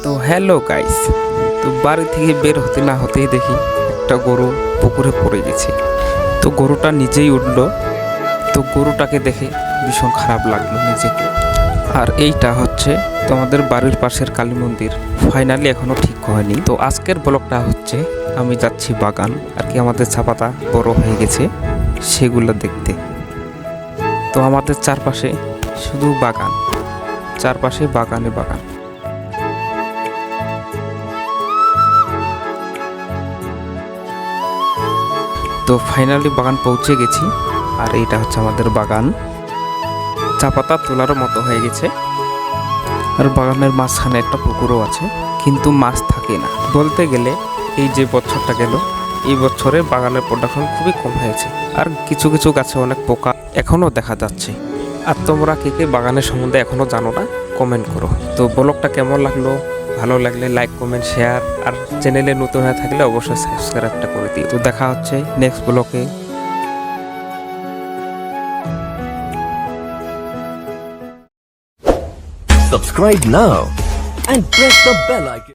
তো hello guys, তো বাড়ি থেকে বের হতে না হতেই দেখি একটা গরু পুকুরে পড়ে গেছে। তো গরুটা নিজেই উঠলো। তো গরুটাকে দেখে ভীষণ খারাপ লাগলো নিজেকে। আর এইটা হচ্ছে তোমাদের বাড়ির পাশের কালী মন্দির, ফাইনালি এখনো ঠিক হয়নি। তো আজকের ব্লগটা হচ্ছে আমি যাচ্ছি বাগান, আর কি আমাদের চা পাতা বড় হয়ে গেছে সেগুলো দেখতে। তো আমাদের চারপাশে শুধু বাগান, চারপাশে বাগানে বাগান। তো ফাইনালি বাগান পৌঁছে গেছি, আর এইটা হচ্ছে আমাদের বাগান। চা পাতা তোলার মতো হয়ে গেছে, আর বাগানের মাঝখানে একটা পুকুরও আছে, কিন্তু মাছ থাকে না। বলতে গেলে এই যে বছরটা গেল, এই বছরে বাগানের প্রোডাকশন খুবই কম হয়েছে, আর কিছু কিছু গাছে অনেক পোকা এখনও দেখা যাচ্ছে। আর তোমরা কে কে বাগানের সম্বন্ধে এখনও জানো না, কমেন্ট করো। তো ব্লগটা কেমন লাগলো, ভালো লাগলে লাইক কমেন্ট শেয়ার, আর চ্যানেলে নতুন হয়ে থাকলে অবশ্যই সাবস্ক্রাইবটা করে দিও। তো দেখা হচ্ছে নেক্সট ব্লগে। Subscribe now and press the bell icon.